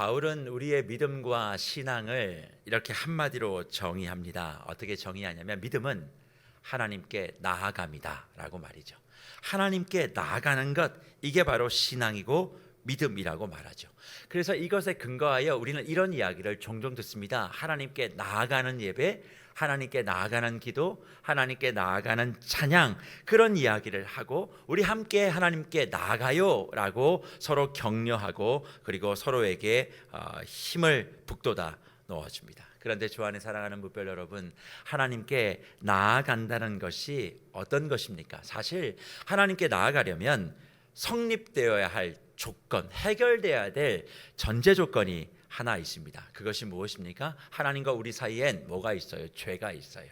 바울은 우리의 믿음과 신앙을 이렇게 한마디로 정의합니다. 어떻게 정의하냐면 믿음은 하나님께 나아갑니다 라고 말이죠. 하나님께 나아가는 것, 이게 바로 신앙이고 믿음이라고 말하죠. 그래서 이것에 근거하여 우리는 이런 이야기를 종종 듣습니다. 하나님께 나아가는 예배, 하나님께 나아가는 기도, 하나님께 나아가는 찬양, 그런 이야기를 하고 우리 함께 하나님께 나아가요 라고 서로 격려하고 그리고 서로에게 힘을 북돋아 놓아줍니다. 그런데 주 안에 사랑하는 무별 여러분, 하나님께 나아간다는 것이 어떤 것입니까? 사실 하나님께 나아가려면 성립되어야 할 조건, 해결되어야 될 전제 조건이 하나 있습니다. 그것이 무엇입니까? 하나님과 우리 사이엔 뭐가 있어요? 죄가 있어요.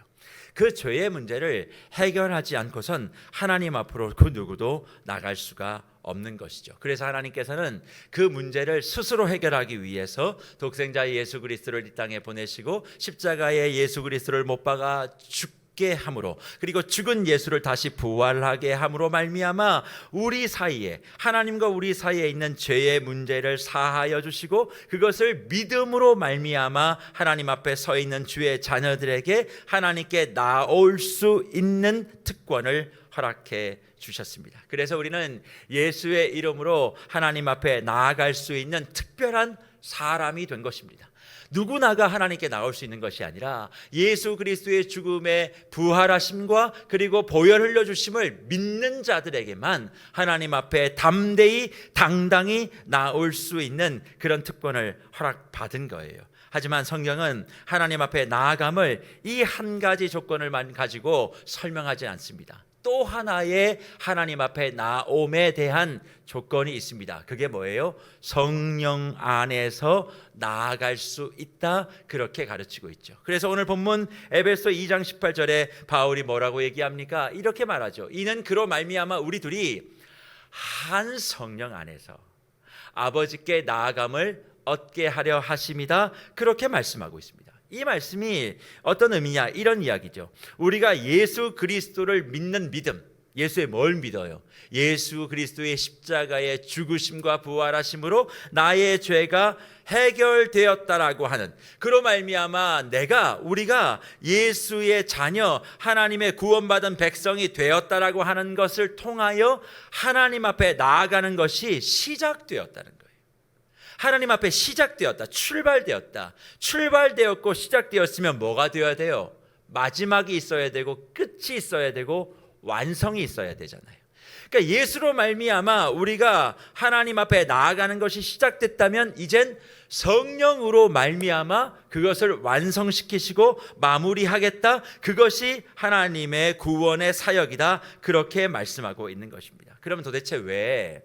그 죄의 문제를 해결하지 않고선 하나님 앞으로 그 누구도 나갈 수가 없는 것이죠. 그래서 하나님께서는 그 문제를 스스로 해결하기 위해서 독생자 예수 그리스도를 이 땅에 보내시고 십자가에 예수 그리스도를 못 박아 죽게 함으로, 그리고 죽은 예수를 다시 부활하게 함으로 말미암아 우리 사이에, 하나님과 우리 사이에 있는 죄의 문제를 사하여 주시고 그것을 믿음으로 말미암아 하나님 앞에 서 있는 주의 자녀들에게 하나님께 나올 수 있는 특권을 허락해 주셨습니다. 그래서 우리는 예수의 이름으로 하나님 앞에 나아갈 수 있는 특별한 사람이 된 것입니다. 누구나가 하나님께 나올 수 있는 것이 아니라 예수 그리스도의 죽음의 부활하심과 그리고 보혈 흘려주심을 믿는 자들에게만 하나님 앞에 담대히 당당히 나올 수 있는 그런 특권을 허락받은 거예요. 하지만 성경은 하나님 앞에 나아감을 이 한 가지 조건을만 가지고 설명하지 않습니다. 또 하나의 하나님 앞에 나옴에 대한 조건이 있습니다. 그게 뭐예요? 성령 안에서 나아갈 수 있다, 그렇게 가르치고 있죠. 그래서 오늘 본문 에베소 2장 18절에 바울이 뭐라고 얘기합니까? 이렇게 말하죠. 이는 그로 말미암아 우리 둘이 한 성령 안에서 아버지께 나아감을 얻게 하려 하심이다, 그렇게 말씀하고 있습니다. 이 말씀이 어떤 의미냐, 이런 이야기죠. 우리가 예수 그리스도를 믿는 믿음, 예수의 뭘 믿어요? 예수 그리스도의 십자가의 죽으심과 부활하심으로 나의 죄가 해결되었다라고 하는, 그로 말미암아 우리가 예수의 자녀, 하나님의 구원받은 백성이 되었다라고 하는 것을 통하여 하나님 앞에 나아가는 것이 시작되었다는 거예요. 하나님 앞에 시작되었다, 출발되었고 시작되었으면 뭐가 되어야 돼요? 마지막이 있어야 되고 끝이 있어야 되고 완성이 있어야 되잖아요. 그러니까 예수로 말미암아 우리가 하나님 앞에 나아가는 것이 시작됐다면 이젠 성령으로 말미암아 그것을 완성시키시고 마무리하겠다, 그것이 하나님의 구원의 사역이다, 그렇게 말씀하고 있는 것입니다. 그러면 도대체 왜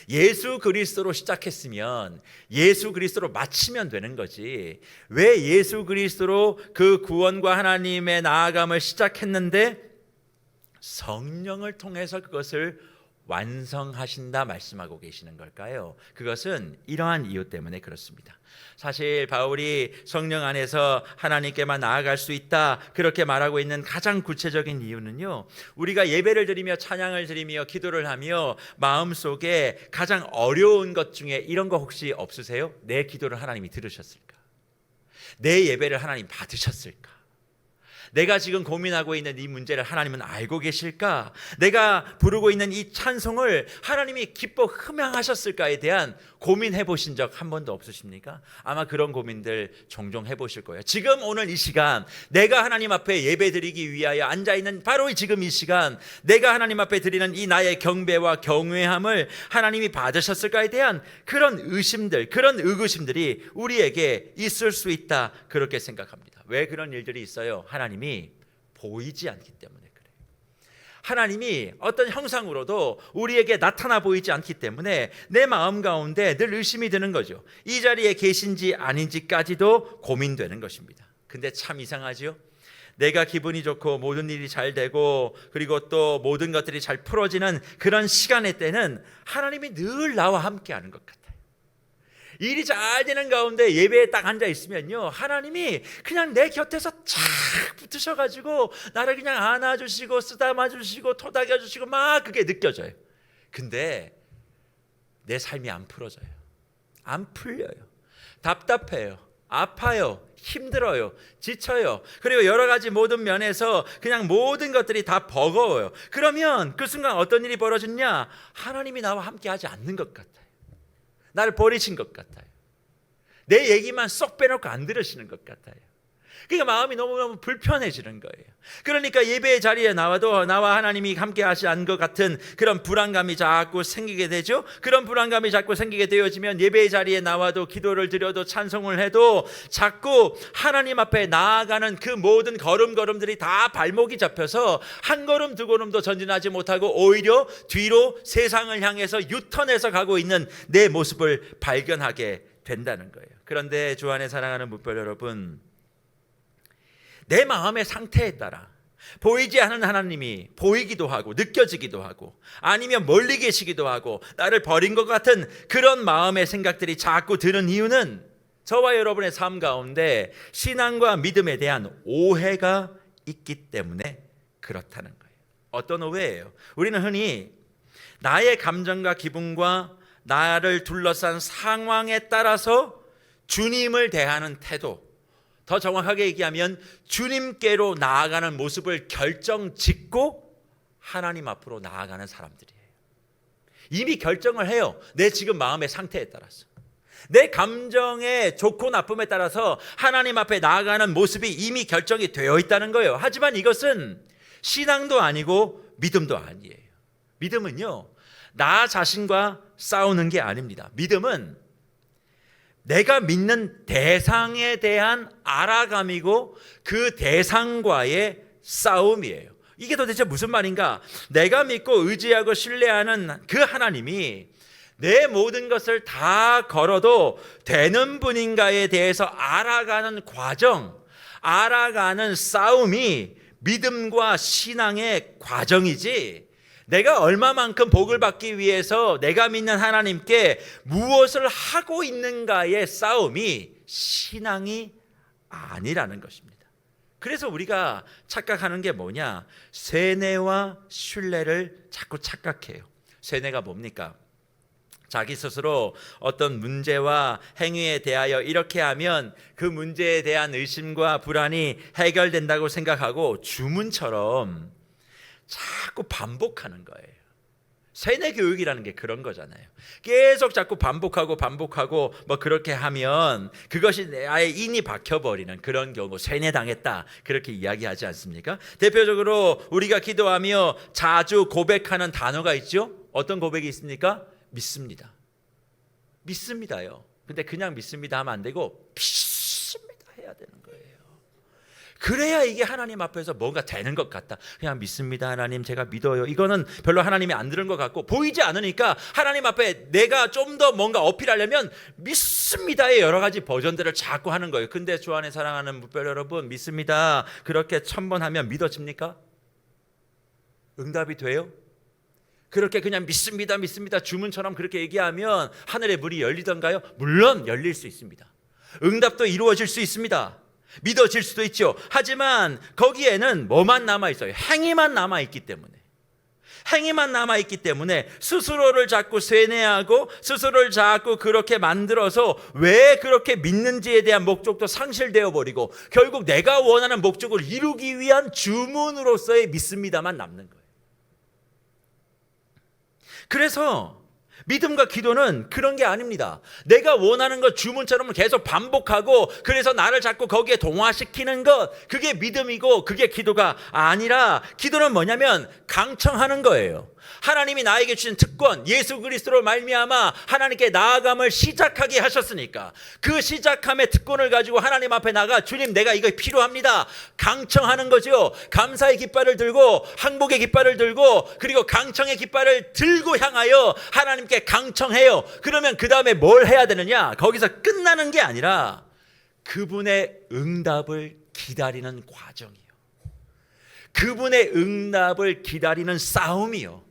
예수 그리스도로 시작했으면 예수 그리스도로 마치면 되는 거지, 왜 예수 그리스도로 그 구원과 하나님의 나아감을 시작했는데 성령을 통해서 그것을 완성하신다 말씀하고 계시는 걸까요? 그것은 이러한 이유 때문에 그렇습니다. 사실 바울이 성령 안에서 하나님께만 나아갈 수 있다, 그렇게 말하고 있는 가장 구체적인 이유는요, 우리가 예배를 드리며 찬양을 드리며 기도를 하며 마음속에 가장 어려운 것 중에 이런 거 혹시 없으세요? 내 기도를 하나님이 들으셨을까? 내 예배를 하나님 받으셨을까? 내가 지금 고민하고 있는 이 문제를 하나님은 알고 계실까? 내가 부르고 있는 이 찬송을 하나님이 기뻐 흠양하셨을까에 대한 고민해 보신 적 한 번도 없으십니까? 아마 그런 고민들 종종 해보실 거예요. 지금 오늘 이 시간 내가 하나님 앞에 예배 드리기 위하여 앉아있는 바로 지금 이 시간 내가 하나님 앞에 드리는 이 나의 경배와 경외함을 하나님이 받으셨을까에 대한 그런 의심들, 그런 의구심들이 우리에게 있을 수 있다, 그렇게 생각합니다. 왜 그런 일들이 있어요? 하나님이 보이지 않기 때문에 그래요. 하나님이 어떤 형상으로도 우리에게 나타나 보이지 않기 때문에 내 마음 가운데 늘 의심이 드는 거죠. 이 자리에 계신지 아닌지까지도 고민되는 것입니다. 근데 참 이상하죠? 내가 기분이 좋고 모든 일이 잘 되고 그리고 또 모든 것들이 잘 풀어지는 그런 시간의 때는 하나님이 늘 나와 함께 하는 것 같아요. 일이 잘 되는 가운데 예배에 딱 앉아 있으면요, 하나님이 그냥 내 곁에서 착 붙으셔가지고 나를 그냥 안아주시고 쓰다마주시고 토닥여주시고 막 그게 느껴져요. 근데 내 삶이 안 풀어져요. 안 풀려요. 답답해요. 아파요. 힘들어요. 지쳐요. 그리고 여러 가지 모든 면에서 그냥 모든 것들이 다 버거워요. 그러면 그 순간 어떤 일이 벌어졌냐? 하나님이 나와 함께 하지 않는 것 같아요. 나를 버리신 것 같아요. 내 얘기만 쏙 빼놓고 안 들으시는 것 같아요. 그러니까 마음이 너무너무 불편해지는 거예요. 그러니까 예배의 자리에 나와도 나와 하나님이 함께 하지 않은 것 같은 그런 불안감이 자꾸 생기게 되죠. 그런 불안감이 자꾸 생기게 되어지면 예배의 자리에 나와도 기도를 드려도 찬송을 해도 자꾸 하나님 앞에 나아가는 그 모든 걸음걸음들이 다 발목이 잡혀서 한 걸음 두 걸음도 전진하지 못하고 오히려 뒤로 세상을 향해서 유턴해서 가고 있는 내 모습을 발견하게 된다는 거예요. 그런데 주 안에 사랑하는 무별 여러분, 내 마음의 상태에 따라 보이지 않는 하나님이 보이기도 하고 느껴지기도 하고 아니면 멀리 계시기도 하고 나를 버린 것 같은 그런 마음의 생각들이 자꾸 드는 이유는 저와 여러분의 삶 가운데 신앙과 믿음에 대한 오해가 있기 때문에 그렇다는 거예요. 어떤 오해예요? 우리는 흔히 나의 감정과 기분과 나를 둘러싼 상황에 따라서 주님을 대하는 태도, 더 정확하게 얘기하면 주님께로 나아가는 모습을 결정짓고 하나님 앞으로 나아가는 사람들이에요. 이미 결정을 해요. 내 지금 마음의 상태에 따라서, 내 감정의 좋고 나쁨에 따라서 하나님 앞에 나아가는 모습이 이미 결정이 되어 있다는 거예요. 하지만 이것은 신앙도 아니고 믿음도 아니에요. 믿음은요, 나 자신과 싸우는 게 아닙니다. 믿음은 내가 믿는 대상에 대한 알아감이고 그 대상과의 싸움이에요. 이게 도대체 무슨 말인가? 내가 믿고 의지하고 신뢰하는 그 하나님이 내 모든 것을 다 걸어도 되는 분인가에 대해서 알아가는 과정, 알아가는 싸움이 믿음과 신앙의 과정이지, 내가 얼마만큼 복을 받기 위해서 내가 믿는 하나님께 무엇을 하고 있는가의 싸움이 신앙이 아니라는 것입니다. 그래서 우리가 착각하는 게 뭐냐? 세뇌와 신뢰를 자꾸 착각해요. 세뇌가 뭡니까? 자기 스스로 어떤 문제와 행위에 대하여 이렇게 하면 그 문제에 대한 의심과 불안이 해결된다고 생각하고 주문처럼 자꾸 반복하는 거예요. 세뇌 교육이라는 게 그런 거잖아요. 계속 자꾸 반복하고 뭐 그렇게 하면 그것이 아예 인이 박혀버리는 그런 경우, 세뇌당했다 그렇게 이야기하지 않습니까? 대표적으로 우리가 기도하며 자주 고백하는 단어가 있죠. 어떤 고백이 있습니까? 믿습니다. 믿습니다요. 근데 그냥 믿습니다 하면 안 되고 믿습니다 해야 되는 거예요. 그래야 이게 하나님 앞에서 뭔가 되는 것 같다. 그냥 믿습니다 하나님, 제가 믿어요. 이거는 별로 하나님이 안 들은 것 같고, 보이지 않으니까 하나님 앞에 내가 좀 더 뭔가 어필하려면 믿습니다의 여러 가지 버전들을 자꾸 하는 거예요. 근데 주 안에 사랑하는 무별 여러분, 믿습니다 그렇게 1000번 하면 믿어집니까? 응답이 돼요? 그렇게 그냥 믿습니다 주문처럼 그렇게 얘기하면 하늘의 문이 열리던가요? 물론 열릴 수 있습니다. 응답도 이루어질 수 있습니다. 믿어질 수도 있죠. 하지만 거기에는 뭐만 남아있어요? 행위만 남아있기 때문에 스스로를 자꾸 세뇌하고 스스로를 자꾸 그렇게 만들어서 왜 그렇게 믿는지에 대한 목적도 상실되어 버리고 결국 내가 원하는 목적을 이루기 위한 주문으로서의 믿습니다만 남는 거예요. 그래서 믿음과 기도는 그런 게 아닙니다. 내가 원하는 것 주문처럼 계속 반복하고 그래서 나를 자꾸 거기에 동화시키는 것, 그게 믿음이고 그게 기도가 아니라, 기도는 뭐냐면 강청하는 거예요. 하나님이 나에게 주신 특권, 예수 그리스도로 말미암아 하나님께 나아감을 시작하게 하셨으니까 그 시작함의 특권을 가지고 하나님 앞에 나가, 주님 내가 이거 필요합니다 강청하는 거죠. 감사의 깃발을 들고 항복의 깃발을 들고 그리고 강청의 깃발을 들고 향하여 하나님께 강청해요. 그러면 그 다음에 뭘 해야 되느냐? 거기서 끝나는 게 아니라 그분의 응답을 기다리는 과정이요, 그분의 응답을 기다리는 싸움이요.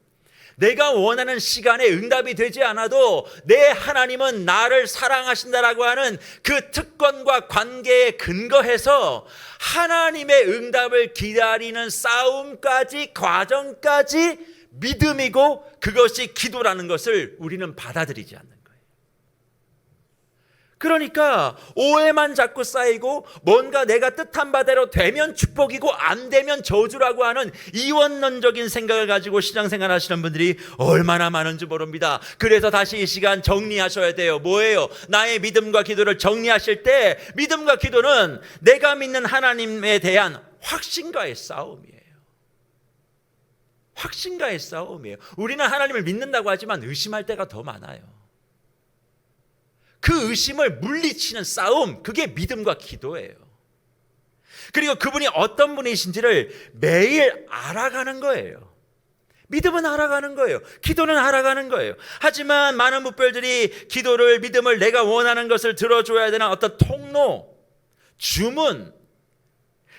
내가 원하는 시간에 응답이 되지 않아도 내 하나님은 나를 사랑하신다라고 하는 그 특권과 관계에 근거해서 하나님의 응답을 기다리는 싸움까지, 과정까지 믿음이고 그것이 기도라는 것을 우리는 받아들이지 않는 거예요. 그러니까 오해만 자꾸 쌓이고 뭔가 내가 뜻한 바대로 되면 축복이고 안 되면 저주라고 하는 이원론적인 생각을 가지고 신앙생활 하시는 분들이 얼마나 많은지 모릅니다. 그래서 다시 이 시간 정리하셔야 돼요. 뭐예요? 나의 믿음과 기도를 정리하실 때 믿음과 기도는 내가 믿는 하나님에 대한 확신과의 싸움이에요. 확신과의 싸움이에요. 우리는 하나님을 믿는다고 하지만 의심할 때가 더 많아요. 그 의심을 물리치는 싸움, 그게 믿음과 기도예요. 그리고 그분이 어떤 분이신지를 매일 알아가는 거예요. 믿음은 알아가는 거예요. 기도는 알아가는 거예요. 하지만 많은 묵별들이 기도를, 믿음을 내가 원하는 것을 들어줘야 되는 어떤 통로, 주문,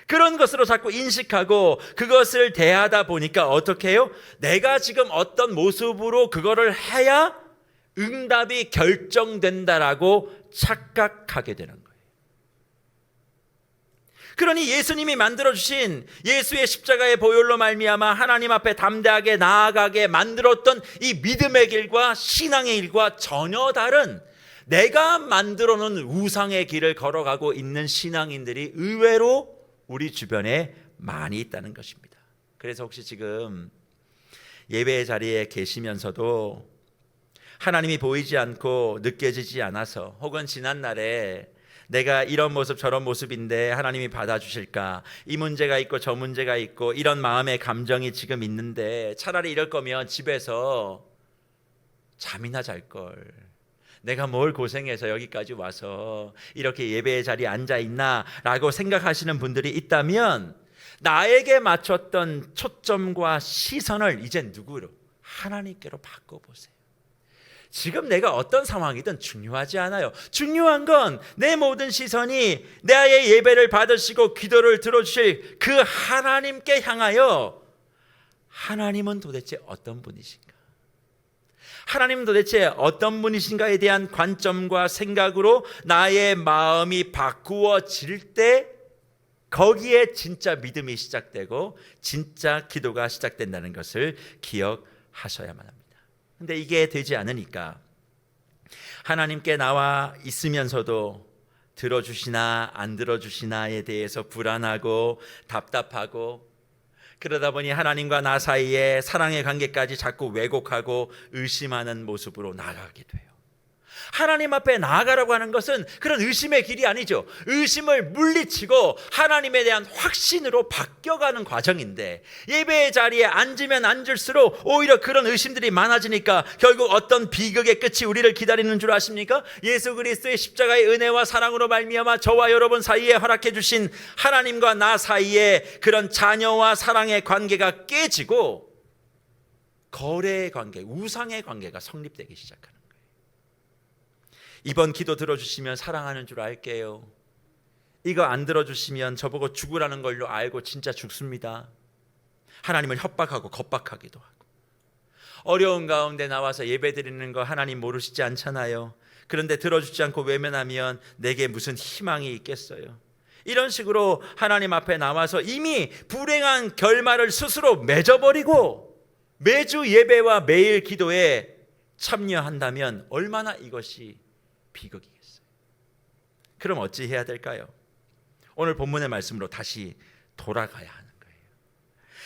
그런 것으로 자꾸 인식하고 그것을 대하다 보니까 어떻게 해요? 내가 지금 어떤 모습으로 그거를 해야 응답이 결정된다라고 착각하게 되는 거예요. 그러니 예수님이 만들어주신 예수의 십자가의 보혈로 말미암아 하나님 앞에 담대하게 나아가게 만들었던 이 믿음의 길과 신앙의 길과 전혀 다른 내가 만들어 놓은 우상의 길을 걸어가고 있는 신앙인들이 의외로 우리 주변에 많이 있다는 것입니다. 그래서 혹시 지금 예배의 자리에 계시면서도 하나님이 보이지 않고 느껴지지 않아서, 혹은 지난날에 내가 이런 모습 저런 모습인데 하나님이 받아주실까, 이 문제가 있고 저 문제가 있고 이런 마음의 감정이 지금 있는데 차라리 이럴 거면 집에서 잠이나 잘걸, 내가 뭘 고생해서 여기까지 와서 이렇게 예배의 자리에 앉아 있나 라고 생각하시는 분들이 있다면 나에게 맞췄던 초점과 시선을 이제 누구로? 하나님께로 바꿔보세요. 지금 내가 어떤 상황이든 중요하지 않아요. 중요한 건 내 모든 시선이 나의 예배를 받으시고 기도를 들어주실 그 하나님께 향하여, 하나님은 도대체 어떤 분이신가? 하나님은 도대체 어떤 분이신가에 대한 관점과 생각으로 나의 마음이 바꾸어질 때 거기에 진짜 믿음이 시작되고 진짜 기도가 시작된다는 것을 기억하셔야만 합니다. 근데 이게 되지 않으니까 하나님께 나와 있으면서도 들어주시나 안 들어주시나에 대해서 불안하고 답답하고, 그러다 보니 하나님과 나 사이에 사랑의 관계까지 자꾸 왜곡하고 의심하는 모습으로 나아가게 돼요. 하나님 앞에 나아가라고 하는 것은 그런 의심의 길이 아니죠. 의심을 물리치고 하나님에 대한 확신으로 바뀌어가는 과정인데, 예배의 자리에 앉으면 앉을수록 오히려 그런 의심들이 많아지니까 결국 어떤 비극의 끝이 우리를 기다리는 줄 아십니까? 예수 그리스도의 십자가의 은혜와 사랑으로 말미암아 저와 여러분 사이에 허락해 주신 하나님과 나 사이에 그런 자녀와 사랑의 관계가 깨지고 거래의 관계, 우상의 관계가 성립되기 시작합니다. 이번 기도 들어주시면 사랑하는 줄 알게요. 이거 안 들어주시면 저보고 죽으라는 걸로 알고 진짜 죽습니다. 하나님을 협박하고 겁박하기도 하고, 어려운 가운데 나와서 예배드리는 거 하나님 모르시지 않잖아요. 그런데 들어주지 않고 외면하면 내게 무슨 희망이 있겠어요. 이런 식으로 하나님 앞에 나와서 이미 불행한 결말을 스스로 맺어버리고 매주 예배와 매일 기도에 참여한다면 얼마나 이것이 비극이겠어요. 그럼 어찌 해야 될까요? 오늘 본문의 말씀으로 다시 돌아가야 하는 거예요.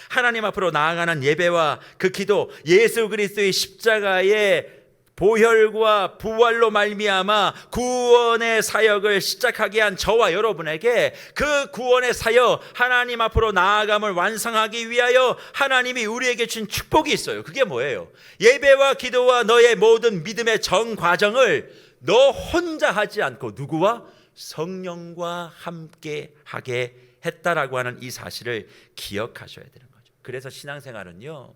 하나님 앞으로 나아가는 예배와 그 기도, 예수 그리스도의 십자가의 보혈과 부활로 말미암아 구원의 사역을 시작하게 한 저와 여러분에게 그 구원의 사역, 하나님 앞으로 나아감을 완성하기 위하여 하나님이 우리에게 준 축복이 있어요. 그게 뭐예요? 예배와 기도와 너의 모든 믿음의 전 과정을 너 혼자 하지 않고 누구와? 성령과 함께 하게 했다라고 하는 이 사실을 기억하셔야 되는 거죠. 그래서 신앙생활은요,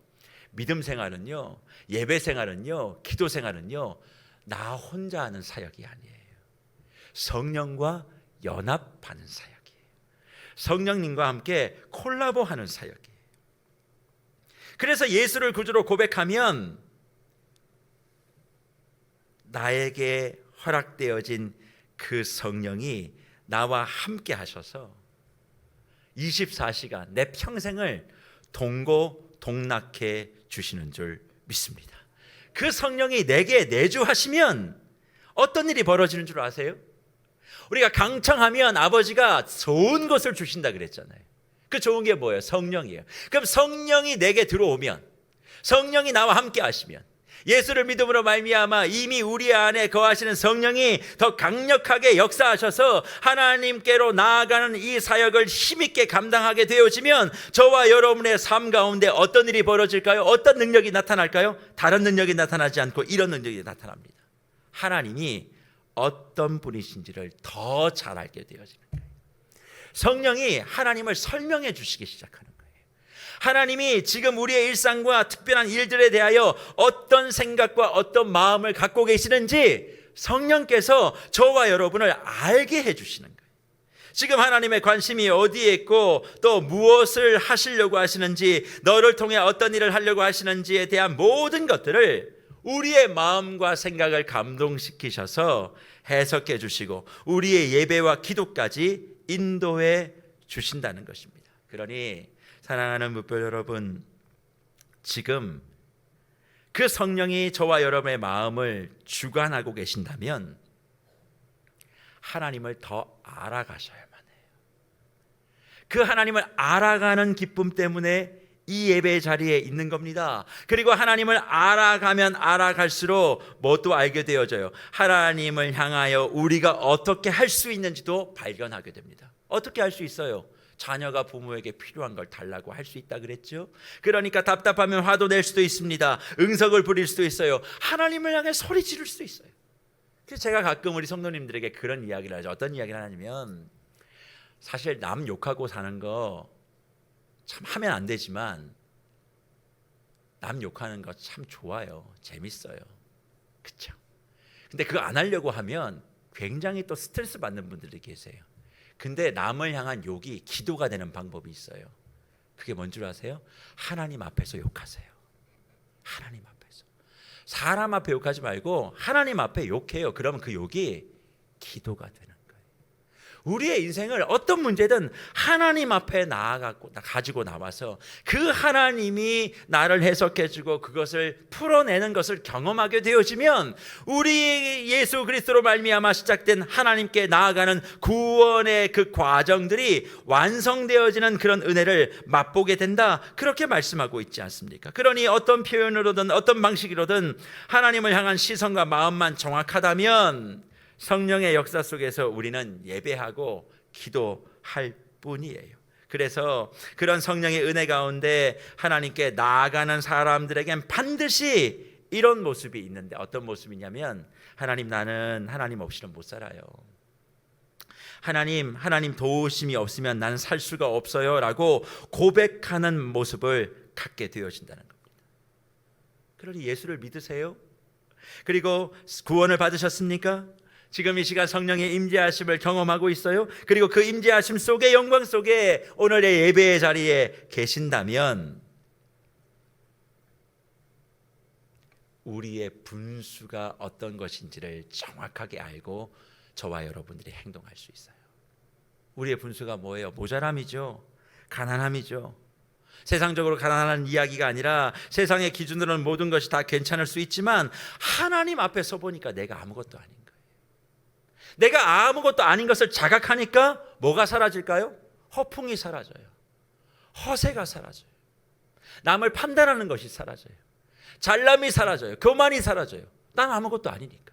믿음 생활은요, 예배 생활은요, 기도 생활은요, 나 혼자 하는 사역이 아니에요. 성령과 연합하는 사역이에요. 성령님과 함께 콜라보하는 사역이에요. 그래서 예수를 구주로 고백하면 나에게 허락되어진 그 성령이 나와 함께 하셔서 24시간 내 평생을 동고동락해 주시는 줄 믿습니다. 그 성령이 내게 내주하시면 어떤 일이 벌어지는 줄 아세요? 우리가 강청하면 아버지가 좋은 것을 주신다 그랬잖아요. 그 좋은 게 뭐예요? 성령이에요. 그럼 성령이 내게 들어오면, 성령이 나와 함께 하시면, 예수를 믿음으로 말미암아 이미 우리 안에 거하시는 성령이 더 강력하게 역사하셔서 하나님께로 나아가는 이 사역을 힘있게 감당하게 되어지면 저와 여러분의 삶 가운데 어떤 일이 벌어질까요? 어떤 능력이 나타날까요? 다른 능력이 나타나지 않고 이런 능력이 나타납니다. 하나님이 어떤 분이신지를 더 잘 알게 되어지는 거예요. 성령이 하나님을 설명해 주시기 시작하는 거예요. 하나님이 지금 우리의 일상과 특별한 일들에 대하여 어떤 생각과 어떤 마음을 갖고 계시는지 성령께서 저와 여러분을 알게 해주시는 거예요. 지금 하나님의 관심이 어디에 있고 또 무엇을 하시려고 하시는지, 너를 통해 어떤 일을 하려고 하시는지에 대한 모든 것들을 우리의 마음과 생각을 감동시키셔서 해석해 주시고 우리의 예배와 기도까지 인도해 주신다는 것입니다. 그러니 사랑하는 묵별 여러분, 지금 그 성령이 저와 여러분의 마음을 주관하고 계신다면 하나님을 더 알아가셔야만 해요. 그 하나님을 알아가는 기쁨 때문에 이 예배의 자리에 있는 겁니다. 그리고 하나님을 알아가면 알아갈수록 뭣도 알게 되어져요. 하나님을 향하여 우리가 어떻게 할 수 있는지도 발견하게 됩니다. 어떻게 할 수 있어요? 자녀가 부모에게 필요한 걸 달라고 할 수 있다 그랬죠. 그러니까 답답하면 화도 낼 수도 있습니다. 응석을 부릴 수도 있어요. 하나님을 향해 소리 지를 수도 있어요. 그래서 제가 가끔 우리 성도님들에게 그런 이야기를 하죠. 어떤 이야기를 하냐면, 사실 남 욕하고 사는 거 참 하면 안 되지만 남 욕하는 거 참 좋아요. 재밌어요. 그렇죠? 근데 그거 안 하려고 하면 굉장히 또 스트레스 받는 분들이 계세요. 근데 남을 향한 욕이 기도가 되는 방법이 있어요. 그게 뭔 줄 아세요? 하나님 앞에서 욕하세요. 하나님 앞에서. 사람 앞에 욕하지 말고 하나님 앞에 욕해요. 그러면 그 욕이 기도가 되는 거예요. 우리의 인생을 어떤 문제든 하나님 앞에 가지고 나와서 그 하나님이 나를 해석해주고 그것을 풀어내는 것을 경험하게 되어지면 우리 예수 그리스도로 말미암아 시작된 하나님께 나아가는 구원의 그 과정들이 완성되어지는 그런 은혜를 맛보게 된다, 그렇게 말씀하고 있지 않습니까? 그러니 어떤 표현으로든 어떤 방식으로든 하나님을 향한 시선과 마음만 정확하다면 성령의 역사 속에서 우리는 예배하고 기도할 뿐이에요. 그래서 그런 성령의 은혜 가운데 하나님께 나아가는 사람들에겐 반드시 이런 모습이 있는데, 어떤 모습이냐면, 하나님, 나는 하나님 없이는 못 살아요. 하나님 도우심이 없으면 나는 살 수가 없어요 라고 고백하는 모습을 갖게 되어진다는 겁니다. 그러니 예수를 믿으세요? 그리고 구원을 받으셨습니까? 지금 이 시간 성령의 임재하심을 경험하고 있어요? 그리고 그 임재하심 속에, 영광 속에 오늘의 예배의 자리에 계신다면 우리의 분수가 어떤 것인지를 정확하게 알고 저와 여러분들이 행동할 수 있어요. 우리의 분수가 뭐예요? 모자람이죠. 가난함이죠. 세상적으로 가난한 이야기가 아니라 세상의 기준으로는 모든 것이 다 괜찮을 수 있지만 하나님 앞에 서 보니까 내가 아무것도 아닌 거예요. 내가 아무것도 아닌 것을 자각하니까 뭐가 사라질까요? 허풍이 사라져요. 허세가 사라져요. 남을 판단하는 것이 사라져요. 잘남이 사라져요. 교만이 사라져요. 난 아무것도 아니니까.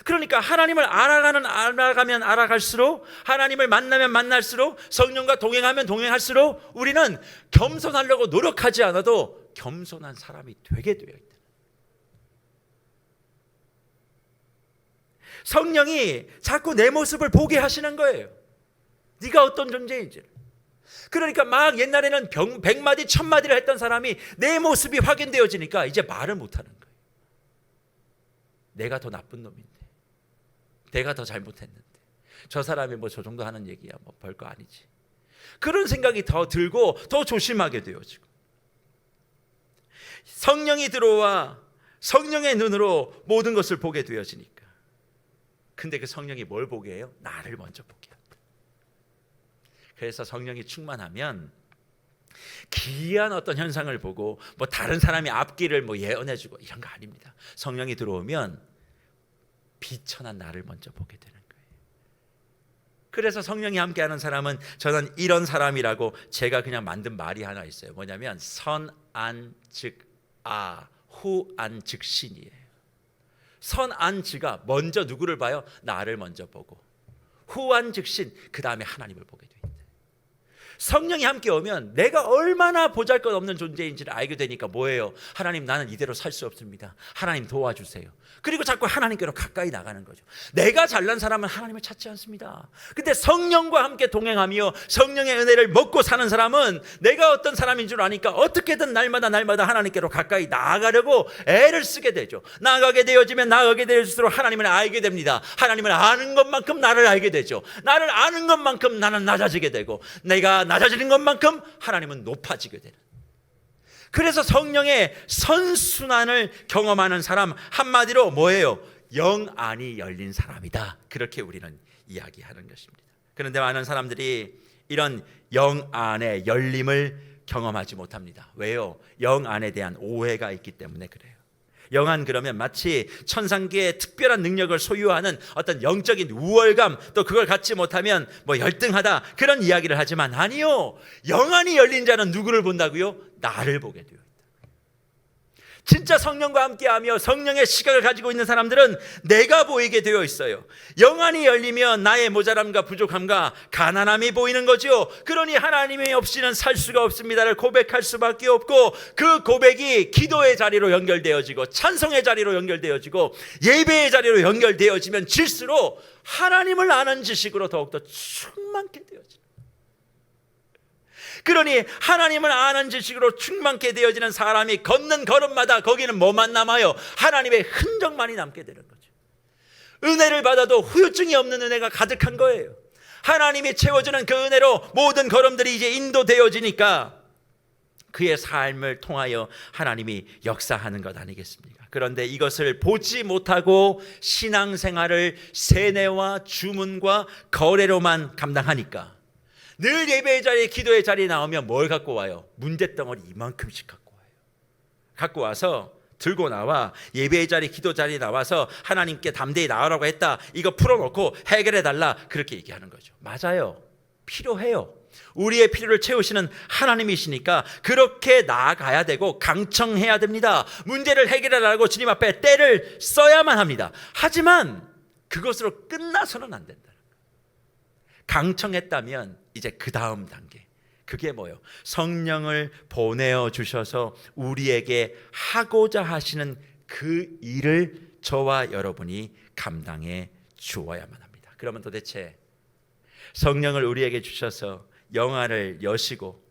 그러니까 하나님을 알아가면 알아갈수록, 하나님을 만나면 만날수록, 성령과 동행하면 동행할수록 우리는 겸손하려고 노력하지 않아도 겸손한 사람이 되게 되어 있다. 성령이 자꾸 내 모습을 보게 하시는 거예요. 네가 어떤 존재인지를. 그러니까 막 옛날에는 100마디 1000마디를 했던 사람이 내 모습이 확인되어지니까 이제 말을 못하는 거예요. 내가 더 나쁜 놈인데, 내가 더 잘못했는데, 저 사람이 뭐 저 정도 하는 얘기야 뭐 별거 아니지, 그런 생각이 더 들고 더 조심하게 되어지고, 성령이 들어와 성령의 눈으로 모든 것을 보게 되어지니까. 근데 그 성령이 뭘 보게 해요? 나를 먼저 보게 합니다. 그래서 성령이 충만하면 기이한 어떤 현상을 보고 뭐 다른 사람이 앞길을 뭐 예언해주고 이런 거 아닙니다. 성령이 들어오면 비천한 나를 먼저 보게 되는 거예요. 그래서 성령이 함께하는 사람은 저는 이런 사람이라고 제가 그냥 만든 말이 하나 있어요. 뭐냐면 선안즉아 후안즉신이에요. 선안즉아, 먼저 누구를 봐요? 나를 먼저 보고, 후안즉신, 그 다음에 하나님을 보게 돼요. 성령이 함께 오면 내가 얼마나 보잘것없는 존재인지를 알게 되니까 뭐예요? 하나님, 나는 이대로 살 수 없습니다. 하나님 도와주세요. 그리고 자꾸 하나님께로 가까이 나가는 거죠. 내가 잘난 사람은 하나님을 찾지 않습니다. 근데 성령과 함께 동행하며 성령의 은혜를 먹고 사는 사람은 내가 어떤 사람인 줄 아니까 어떻게든 날마다 하나님께로 가까이 나아가려고 애를 쓰게 되죠. 나아가게 되어지면 나아가게 되어질수록 하나님을 알게 됩니다. 하나님을 아는 것만큼 나를 알게 되죠. 나를 아는 것만큼 나는 낮아지게 되고, 내가 낮아지는 것만큼 하나님은 높아지게 되는, 그래서 성령의 선순환을 경험하는 사람, 한마디로 뭐예요? 영안이 열린 사람이다. 그렇게 우리는 이야기하는 것입니다. 그런데 많은 사람들이 이런 영안의 열림을 경험하지 못합니다. 왜요? 영안에 대한 오해가 있기 때문에 그래요. 영안 그러면 마치 천상계의 특별한 능력을 소유하는 어떤 영적인 우월감, 또 그걸 갖지 못하면 뭐 열등하다, 그런 이야기를 하지만 아니요, 영안이 열린 자는 누구를 본다고요? 나를 보게 되어 있다. 진짜 성령과 함께하며 성령의 시각을 가지고 있는 사람들은 내가 보이게 되어 있어요. 영안이 열리면 나의 모자람과 부족함과 가난함이 보이는 거죠. 그러니 하나님이 없이는 살 수가 없습니다를 고백할 수밖에 없고, 그 고백이 기도의 자리로 연결되어지고 찬송의 자리로 연결되어지고 예배의 자리로 연결되어지면 질수록 하나님을 아는 지식으로 더욱더 충만케 되어집니다. 그러니 하나님을 아는 지식으로 충만케 되어지는 사람이 걷는 걸음마다 거기는 뭐만 남아요? 하나님의 흔적만이 남게 되는 거죠. 은혜를 받아도 후유증이 없는 은혜가 가득한 거예요. 하나님이 채워주는 그 은혜로 모든 걸음들이 이제 인도되어지니까 그의 삶을 통하여 하나님이 역사하는 것 아니겠습니까? 그런데 이것을 보지 못하고 신앙생활을 세뇌와 주문과 거래로만 감당하니까 늘 예배의 자리에, 기도의 자리에 나오면 뭘 갖고 와요? 문제덩어리 이만큼씩 갖고 와요. 갖고 와서 들고 나와 예배의 자리, 기도 자리에 나와서 하나님께 담대히 나오라고 했다, 이거 풀어놓고 해결해달라, 그렇게 얘기하는 거죠. 맞아요, 필요해요. 우리의 필요를 채우시는 하나님이시니까 그렇게 나아가야 되고 강청해야 됩니다. 문제를 해결하라고 주님 앞에 때를 써야만 합니다. 하지만 그것으로 끝나서는 안 된다. 강청했다면 이제 그 다음 단계, 그게 뭐예요? 성령을 보내어 주셔서 우리에게 하고자 하시는 그 일을 저와 여러분이 감당해 주어야만 합니다. 그러면 도대체 성령을 우리에게 주셔서 영안을 여시고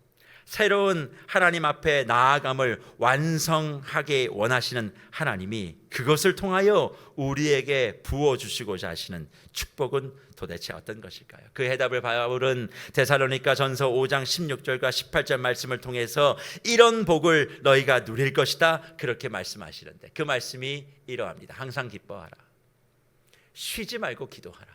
새로운 하나님 앞에 나아감을 완성하게 원하시는 하나님이 그것을 통하여 우리에게 부어주시고자 하시는 축복은 도대체 어떤 것일까요? 그 해답을 바울은 데살로니가 전서 5장 16절과 18절 말씀을 통해서 이런 복을 너희가 누릴 것이다, 그렇게 말씀하시는데 그 말씀이 이러합니다. 항상 기뻐하라, 쉬지 말고 기도하라,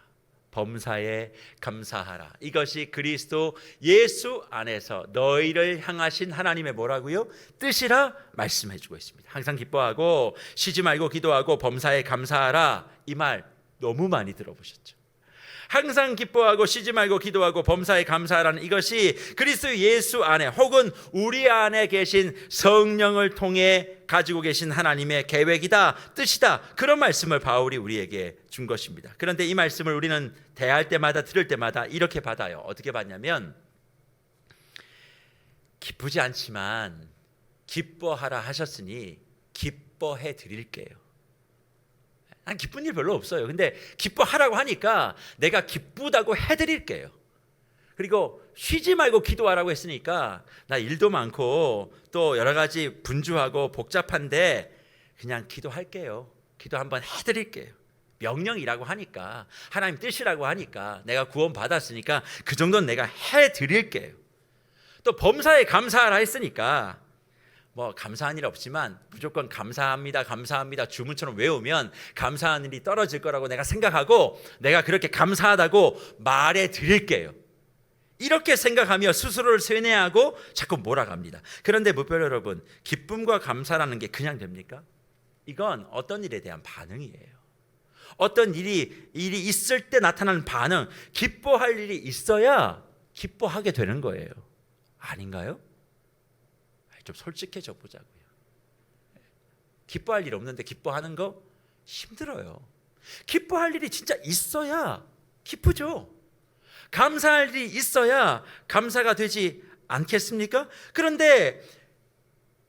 범사에 감사하라. 이것이 그리스도 예수 안에서 너희를 향하신 하나님의 뭐라고요? 뜻이라 말씀해주고 있습니다. 항상 기뻐하고 쉬지 말고 기도하고 범사에 감사하라, 이 말 너무 많이 들어보셨죠? 항상 기뻐하고 쉬지 말고 기도하고 범사에 감사하라는 이것이 그리스도 예수 안에 혹은 우리 안에 계신 성령을 통해 가지고 계신 하나님의 계획이다, 뜻이다, 그런 말씀을 바울이 우리에게 준 것입니다. 그런데 이 말씀을 우리는 대할 때마다, 들을 때마다 이렇게 받아요. 어떻게 받냐면, 기쁘지 않지만 기뻐하라 하셨으니 기뻐해 드릴게요. 난 기쁜 일 별로 없어요. 근데 기뻐하라고 하니까 내가 기쁘다고 해드릴게요. 그리고 쉬지 말고 기도하라고 했으니까 나 일도 많고 또 여러 가지 분주하고 복잡한데 그냥 기도할게요. 기도 한번 해드릴게요. 명령이라고 하니까, 하나님 뜻이라고 하니까, 내가 구원 받았으니까 그 정도는 내가 해드릴게요. 또 범사에 감사하라 했으니까 뭐 감사한 일 없지만 무조건 감사합니다, 감사합니다 주문처럼 외우면 감사한 일이 떨어질 거라고 내가 생각하고 내가 그렇게 감사하다고 말해 드릴게요. 이렇게 생각하며 스스로를 세뇌하고 자꾸 몰아갑니다. 그런데 무별 여러분, 기쁨과 감사라는 게 그냥 됩니까? 이건 어떤 일에 대한 반응이에요. 어떤 일이 있을 때 나타나는 반응, 기뻐할 일이 있어야 기뻐하게 되는 거예요. 아닌가요? 좀 솔직해져 보자고요. 기뻐할 일 없는데 기뻐하는 거 힘들어요. 기뻐할 일이 진짜 있어야 기쁘죠. 감사할 일이 있어야 감사가 되지 않겠습니까? 그런데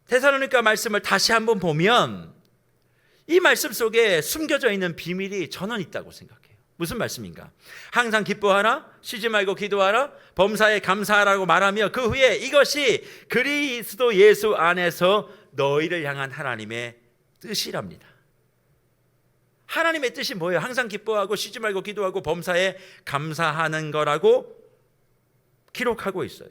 데살로니가 말씀을 다시 한번 보면 이 말씀 속에 숨겨져 있는 비밀이 저는 있다고 생각해요. 무슨 말씀인가? 항상 기뻐하라, 쉬지 말고 기도하라, 범사에 감사하라고 말하며 그 후에 이것이 그리스도 예수 안에서 너희를 향한 하나님의 뜻이랍니다. 하나님의 뜻이 뭐예요? 항상 기뻐하고 쉬지 말고 기도하고 범사에 감사하는 거라고 기록하고 있어요.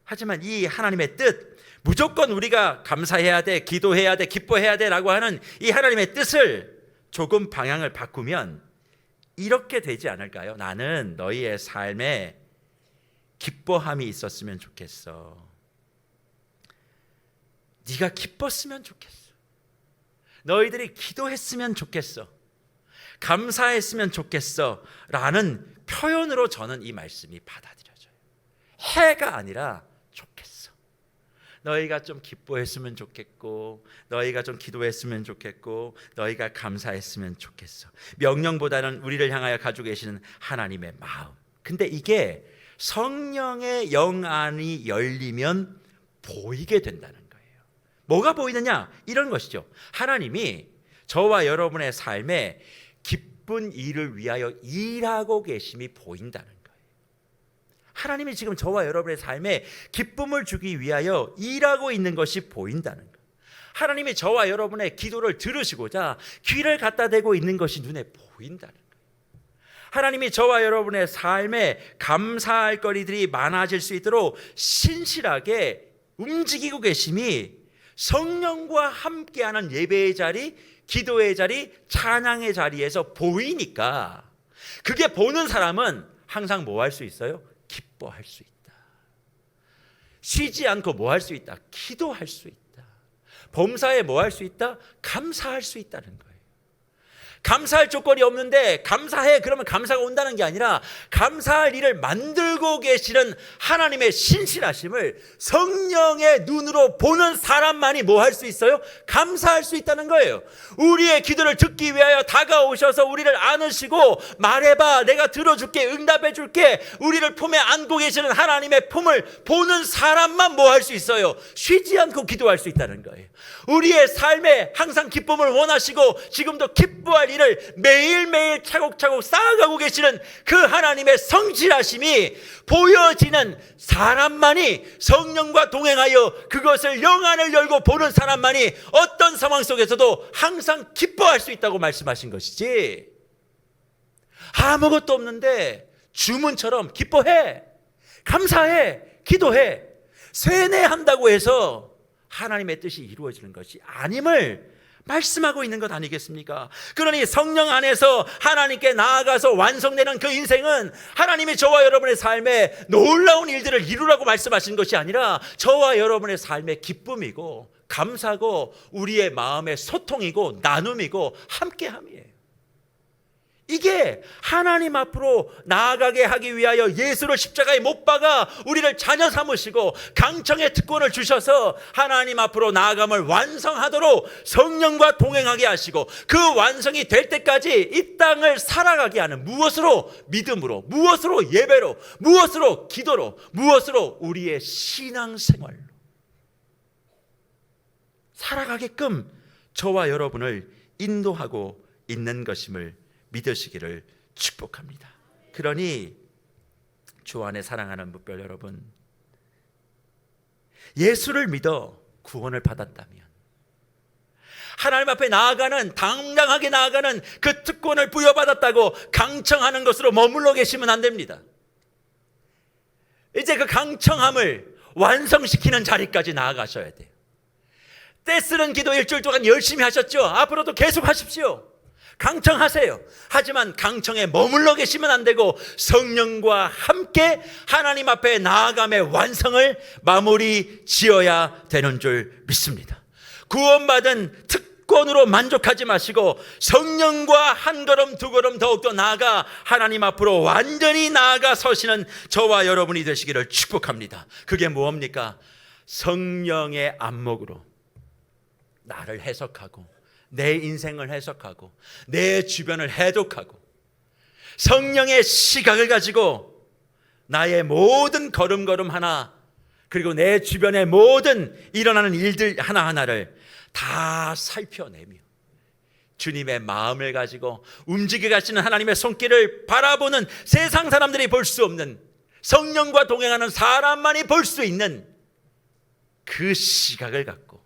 하지만 이 하나님의 뜻, 무조건 우리가 감사해야 돼, 기도해야 돼, 기뻐해야 돼 라고 하는 이 하나님의 뜻을 조금 방향을 바꾸면 이렇게 되지 않을까요? 나는 너희의 삶에 기뻐함이 있었으면 좋겠어. 네가 기뻤으면 좋겠어. 너희들이 기도했으면 좋겠어. 감사했으면 좋겠어 라는 표현으로 저는 이 말씀이 받아들여져요. 해가 아니라 좋겠어. 너희가 좀 기뻐했으면 좋겠고, 너희가 좀 기도했으면 좋겠고, 너희가 감사했으면 좋겠어. 명령보다는 우리를 향하여 가지고 계시는 하나님의 마음. 근데 이게 성령의 영안이 열리면 보이게 된다는 거예요. 뭐가 보이느냐? 이런 것이죠. 하나님이 저와 여러분의 삶에 기쁜 일을 위하여 일하고 계심이 보인다는 거예요. 하나님이 지금 저와 여러분의 삶에 기쁨을 주기 위하여 일하고 있는 것이 보인다는 거예요. 하나님이 저와 여러분의 기도를 들으시고자 귀를 갖다 대고 있는 것이 눈에 보인다는 거예요. 하나님이 저와 여러분의 삶에 감사할 거리들이 많아질 수 있도록 신실하게 움직이고 계심이 성령과 함께하는 예배의 자리, 기도의 자리, 찬양의 자리에서 보이니까 그게 보는 사람은 항상 뭐 할 수 있어요? 기뻐할 수 있다. 쉬지 않고 뭐 할 수 있다? 기도할 수 있다. 범사에 뭐 할 수 있다? 감사할 수 있다는 거예요. 감사할 조건이 없는데 감사해 그러면 감사가 온다는 게 아니라 감사할 일을 만들고 계시는 하나님의 신실하심을 성령의 눈으로 보는 사람만이 뭐 할 수 있어요? 감사할 수 있다는 거예요. 우리의 기도를 듣기 위하여 다가오셔서 우리를 안으시고 말해봐 내가 들어줄게 응답해 줄게 우리를 품에 안고 계시는 하나님의 품을 보는 사람만 뭐 할 수 있어요? 쉬지 않고 기도할 수 있다는 거예요. 우리의 삶에 항상 기쁨을 원하시고 지금도 기뻐할 일을 매일매일 차곡차곡 쌓아가고 계시는 그 하나님의 성실하심이 보여지는 사람만이 성령과 동행하여 그것을 영안을 열고 보는 사람만이 어떤 상황 속에서도 항상 기뻐할 수 있다고 말씀하신 것이지, 아무것도 없는데 주문처럼 기뻐해, 감사해, 기도해, 세뇌한다고 해서 하나님의 뜻이 이루어지는 것이 아님을 말씀하고 있는 것 아니겠습니까? 그러니 성령 안에서 하나님께 나아가서 완성되는 그 인생은 하나님이 저와 여러분의 삶에 놀라운 일들을 이루라고 말씀하신 것이 아니라 저와 여러분의 삶의 기쁨이고 감사고 우리의 마음의 소통이고 나눔이고 함께함이에요. 이게 하나님 앞으로 나아가게 하기 위하여 예수를 십자가에 못 박아 우리를 자녀 삼으시고 강청의 특권을 주셔서 하나님 앞으로 나아감을 완성하도록 성령과 동행하게 하시고 그 완성이 될 때까지 이 땅을 살아가게 하는, 무엇으로? 믿음으로, 무엇으로? 예배로, 무엇으로? 기도로, 무엇으로? 우리의 신앙생활로 살아가게끔 저와 여러분을 인도하고 있는 것임을 믿으시기를 축복합니다. 그러니 주 안에 사랑하는 무별 여러분, 예수를 믿어 구원을 받았다면 하나님 앞에 나아가는, 당당하게 나아가는 그 특권을 부여받았다고 강청하는 것으로 머물러 계시면 안 됩니다. 이제 그 강청함을 완성시키는 자리까지 나아가셔야 돼요. 떼쓰는 기도 일주일 동안 열심히 하셨죠? 앞으로도 계속 하십시오. 강청하세요. 하지만 강청에 머물러 계시면 안 되고 성령과 함께 하나님 앞에 나아감의 완성을 마무리 지어야 되는 줄 믿습니다. 구원받은 조건으로 만족하지 마시고 성령과 한 걸음 두 걸음 더욱더 나아가 하나님 앞으로 완전히 나아가 서시는 저와 여러분이 되시기를 축복합니다. 그게 뭡니까? 성령의 안목으로 나를 해석하고 내 인생을 해석하고 내 주변을 해독하고 성령의 시각을 가지고 나의 모든 걸음걸음 하나, 그리고 내 주변의 모든 일어나는 일들 하나하나를 다 살펴내며 주님의 마음을 가지고 움직여 가시는 하나님의 손길을 바라보는, 세상 사람들이 볼 수 없는, 성령과 동행하는 사람만이 볼 수 있는 그 시각을 갖고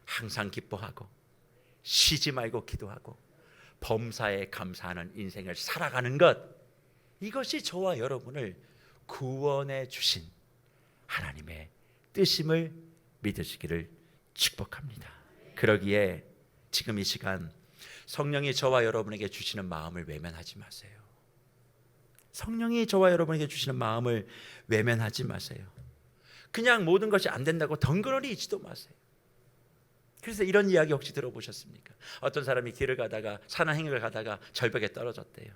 항상 기뻐하고 쉬지 말고 기도하고 범사에 감사하는 인생을 살아가는 것, 이것이 저와 여러분을 구원해 주신 하나님의 뜻임을 믿으시기를 축복합니다. 그러기에 지금 이 시간 성령이 저와 여러분에게 주시는 마음을 외면하지 마세요. 성령이 저와 여러분에게 주시는 마음을 외면하지 마세요. 그냥 모든 것이 안 된다고 덩그러니 있지도 마세요. 그래서 이런 이야기 혹시 들어보셨습니까? 어떤 사람이 길을 가다가 산행을 가다가 절벽에 떨어졌대요.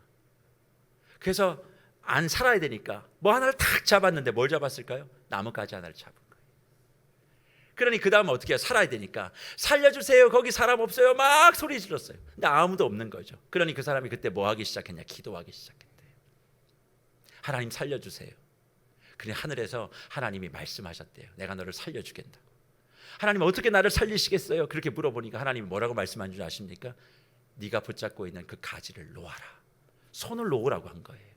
그래서 안 살아야 되니까 뭐 하나를 탁 잡았는데 뭘 잡았을까요? 나뭇가지 하나를 잡은 거예요. 그러니 그 다음 어떻게 해요? 살아야 되니까 살려주세요, 거기 사람 없어요, 막 소리 질렀어요. 근데 아무도 없는 거죠. 그러니 그 사람이 그때 뭐 하기 시작했냐? 기도하기 시작했대요. 하나님 살려주세요. 그러니 하늘에서 하나님이 말씀하셨대요. 내가 너를 살려주겠다고. 하나님 어떻게 나를 살리시겠어요? 그렇게 물어보니까 하나님이 뭐라고 말씀한 줄 아십니까? 네가 붙잡고 있는 그 가지를 놓아라. 손을 놓으라고 한 거예요.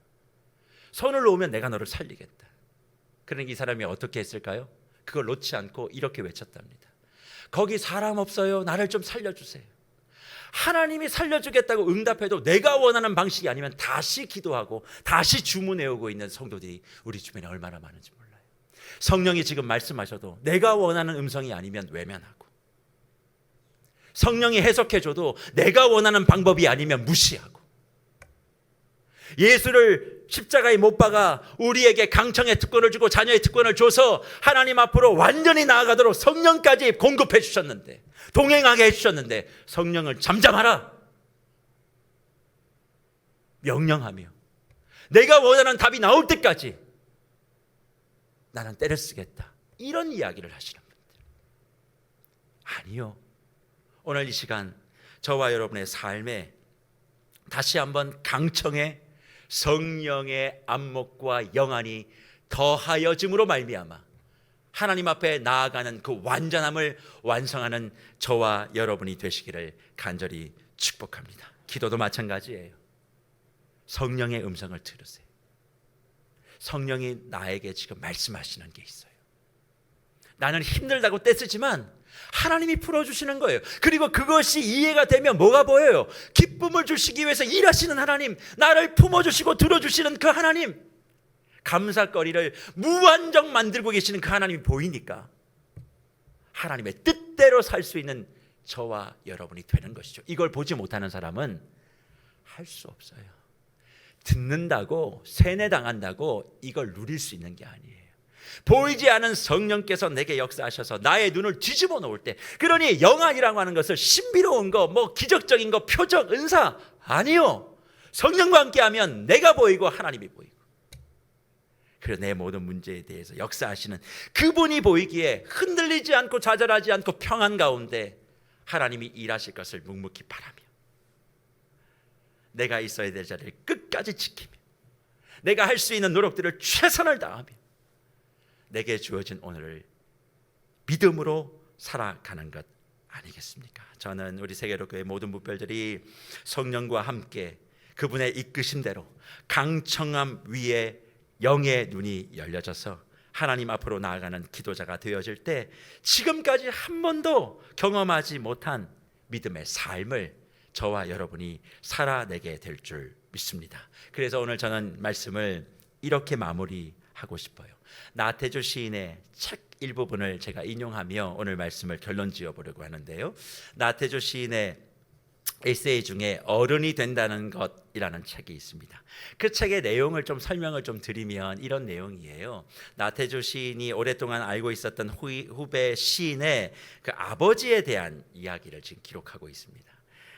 손을 놓으면 내가 너를 살리겠다. 그러니 이 사람이 어떻게 했을까요? 그걸 놓지 않고 이렇게 외쳤답니다. 거기 사람 없어요, 나를 좀 살려주세요. 하나님이 살려주겠다고 응답해도 내가 원하는 방식이 아니면 다시 기도하고 다시 주문해오고 있는 성도들이 우리 주변에 얼마나 많은지 몰라요. 성령이 지금 말씀하셔도 내가 원하는 음성이 아니면 외면하고, 성령이 해석해줘도 내가 원하는 방법이 아니면 무시하고, 예수를 십자가에 못 박아 우리에게 강청의 특권을 주고 자녀의 특권을 줘서 하나님 앞으로 완전히 나아가도록 성령까지 공급해 주셨는데, 동행하게 해주셨는데 성령을 잠잠하라 명령하며 내가 원하는 답이 나올 때까지 나는 때를 쓰겠다, 이런 이야기를 하시는 분들 아니요. 오늘 이 시간 저와 여러분의 삶에 다시 한번 강청의 성령의 안목과 영안이 더하여짐으로 말미암아 하나님 앞에 나아가는 그 완전함을 완성하는 저와 여러분이 되시기를 간절히 축복합니다. 기도도 마찬가지예요. 성령의 음성을 들으세요. 성령이 나에게 지금 말씀하시는 게 있어요. 나는 힘들다고 떼쓰지만 하나님이 풀어주시는 거예요. 그리고 그것이 이해가 되면 뭐가 보여요? 기쁨을 주시기 위해서 일하시는 하나님, 나를 품어주시고 들어주시는 그 하나님, 감사거리를 무한정 만들고 계시는 그 하나님이 보이니까 하나님의 뜻대로 살 수 있는 저와 여러분이 되는 것이죠. 이걸 보지 못하는 사람은 할 수 없어요. 듣는다고 세뇌당한다고 이걸 누릴 수 있는 게 아니에요. 보이지 않은 성령께서 내게 역사하셔서 나의 눈을 뒤집어 놓을 때, 그러니 영안이라고 하는 것을 신비로운 거, 뭐 기적적인 거, 표적, 은사 아니요. 성령과 함께하면 내가 보이고 하나님이 보이고, 그리고 내 모든 문제에 대해서 역사하시는 그분이 보이기에 흔들리지 않고 좌절하지 않고 평안 가운데 하나님이 일하실 것을 묵묵히 바라며 내가 있어야 될 자리를 끝까지 지키며 내가 할 수 있는 노력들을 최선을 다하며 내게 주어진 오늘을 믿음으로 살아가는 것 아니겠습니까? 저는 우리 세계로교회 모든 무별들이 성령과 함께 그분의 이끄심대로 강청함 위에 영의 눈이 열려져서 하나님 앞으로 나아가는 기도자가 되어질 때 지금까지 한 번도 경험하지 못한 믿음의 삶을 저와 여러분이 살아내게 될 줄 믿습니다. 그래서 오늘 저는 말씀을 이렇게 마무리하고 싶어요. 나태주 시인의 책 일부분을 제가 인용하며 오늘 말씀을 결론 지어보려고 하는데요. 나태주 시인의 에세이 중에 어른이 된다는 것이라는 책이 있습니다. 그 책의 내용을 좀 설명을 좀 드리면 이런 내용이에요. 나태주 시인이 오랫동안 알고 있었던 후배 시인의 그 아버지에 대한 이야기를 지금 기록하고 있습니다.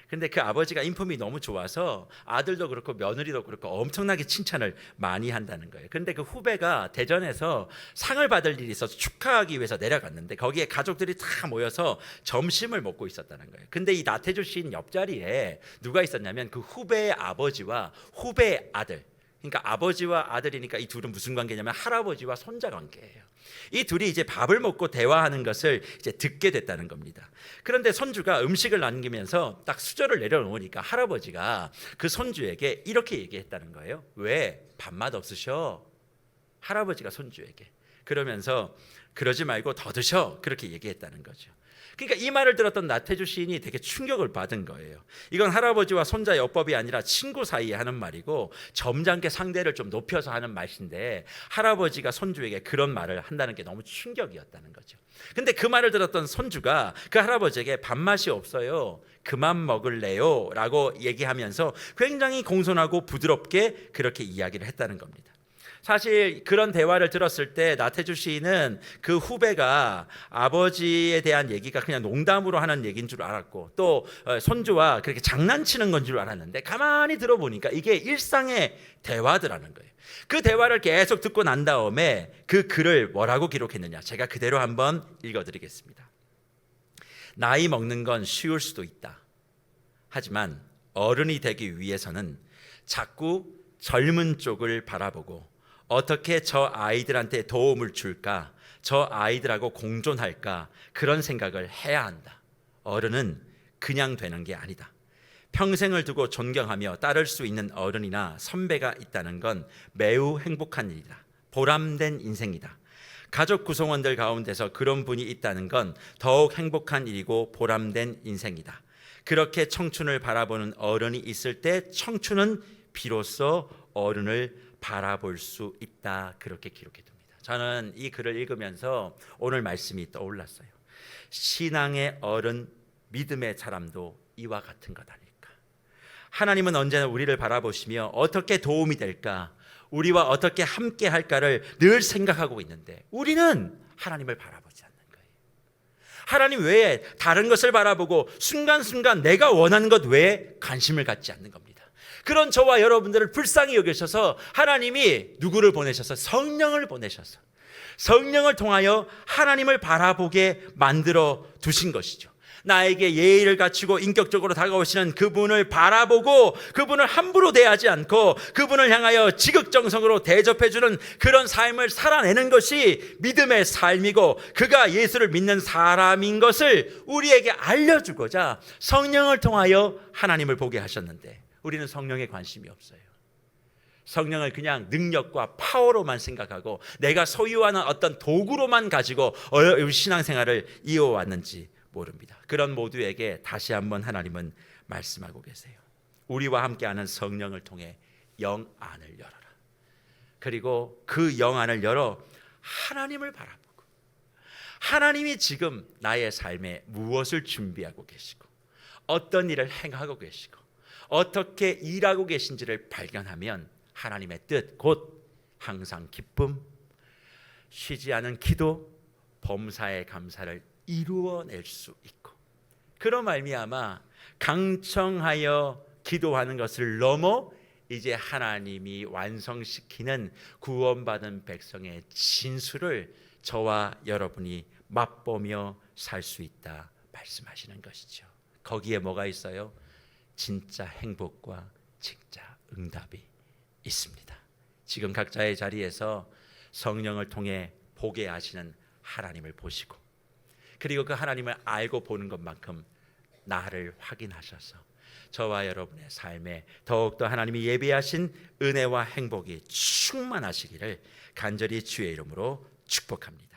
근데 그 아버지가 인품이 너무 좋아서 아들도 그렇고 며느리도 그렇고 엄청나게 칭찬을 많이 한다는 거예요. 근데 그 후배가 대전에서 상을 받을 일이 있어서 축하하기 위해서 내려갔는데 거기에 가족들이 다 모여서 점심을 먹고 있었다는 거예요. 근데 이 나태주 시인 옆자리에 누가 있었냐면 그 후배의 아버지와 후배의 아들, 그러니까 아버지와 아들이니까 이 둘은 무슨 관계냐면 할아버지와 손자 관계예요. 이 둘이 이제 밥을 먹고 대화하는 것을 이제 듣게 됐다는 겁니다. 그런데 손주가 음식을 남기면서 딱 수저를 내려놓으니까 할아버지가 그 손주에게 이렇게 얘기했다는 거예요. 왜 밥맛 없으셔? 할아버지가 손주에게. 그러면서 그러지 말고 더 드셔, 그렇게 얘기했다는 거죠. 그러니까 이 말을 들었던 나태주 시인이 되게 충격을 받은 거예요. 이건 할아버지와 손자 여법이 아니라 친구 사이에 하는 말이고 점잖게 상대를 좀 높여서 하는 말인데 할아버지가 손주에게 그런 말을 한다는 게 너무 충격이었다는 거죠. 근데 그 말을 들었던 손주가 그 할아버지에게 밥맛이 없어요, 그만 먹을래요? 라고 얘기하면서 굉장히 공손하고 부드럽게 그렇게 이야기를 했다는 겁니다. 사실 그런 대화를 들었을 때 나태주 시인은 그 후배가 아버지에 대한 얘기가 그냥 농담으로 하는 얘기인 줄 알았고 또 손주와 그렇게 장난치는 건 줄 알았는데 가만히 들어보니까 이게 일상의 대화더라는 거예요. 그 대화를 계속 듣고 난 다음에 그 글을 뭐라고 기록했느냐, 제가 그대로 한번 읽어드리겠습니다. 나이 먹는 건 쉬울 수도 있다. 하지만 어른이 되기 위해서는 자꾸 젊은 쪽을 바라보고 어떻게 저 아이들한테 도움을 줄까, 저 아이들하고 공존할까, 그런 생각을 해야 한다. 어른은 그냥 되는 게 아니다. 평생을 두고 존경하며 따를 수 있는 어른이나 선배가 있다는 건 매우 행복한 일이다. 보람된 인생이다. 가족 구성원들 가운데서 그런 분이 있다는 건 더욱 행복한 일이고 보람된 인생이다. 그렇게 청춘을 바라보는 어른이 있을 때 청춘은 비로소 어른을 바라볼 수 있다, 그렇게 기록해 둡니다. 저는 이 글을 읽으면서 오늘 말씀이 떠올랐어요. 신앙의 어른, 믿음의 사람도 이와 같은 것 아닐까. 하나님은 언제나 우리를 바라보시며 어떻게 도움이 될까, 우리와 어떻게 함께 할까를 늘 생각하고 있는데 우리는 하나님을 바라보지 않는 거예요. 하나님 외에 다른 것을 바라보고 순간순간 내가 원하는 것 외에 관심을 갖지 않는 겁니다. 그런 저와 여러분들을 불쌍히 여기셔서 하나님이 누구를 보내셔서 성령을 보내셔서 성령을 통하여 하나님을 바라보게 만들어 두신 것이죠. 나에게 예의를 갖추고 인격적으로 다가오시는 그분을 바라보고 그분을 함부로 대하지 않고 그분을 향하여 지극정성으로 대접해주는 그런 삶을 살아내는 것이 믿음의 삶이고 그가 예수를 믿는 사람인 것을 우리에게 알려주고자 성령을 통하여 하나님을 보게 하셨는데 우리는 성령에 관심이 없어요. 성령을 그냥 능력과 파워로만 생각하고 내가 소유하는 어떤 도구로만 가지고 신앙생활을 이어왔는지 모릅니다. 그런 모두에게 다시 한번 하나님은 말씀하고 계세요. 우리와 함께하는 성령을 통해 영 안을 열어라. 그리고 그 영 안을 열어 하나님을 바라보고 하나님이 지금 나의 삶에 무엇을 준비하고 계시고 어떤 일을 행하고 계시고 어떻게 일하고 계신지를 발견하면 하나님의 뜻, 곧 항상 기쁨, 쉬지 않은 기도, 범사의 감사를 이루어낼 수 있고 그런 말미암아 강청하여 기도하는 것을 넘어 이제 하나님이 완성시키는 구원받은 백성의 진수를 저와 여러분이 맛보며 살 수 있다 말씀하시는 것이죠. 거기에 뭐가 있어요? 진짜 행복과 진짜 응답이 있습니다. 지금 각자의 자리에서 성령을 통해 보게 하시는 하나님을 보시고 그리고 그 하나님을 알고 보는 것만큼 나를 확인하셔서 저와 여러분의 삶에 더욱더 하나님이 예비하신 은혜와 행복이 충만하시기를 간절히 주의 이름으로 축복합니다.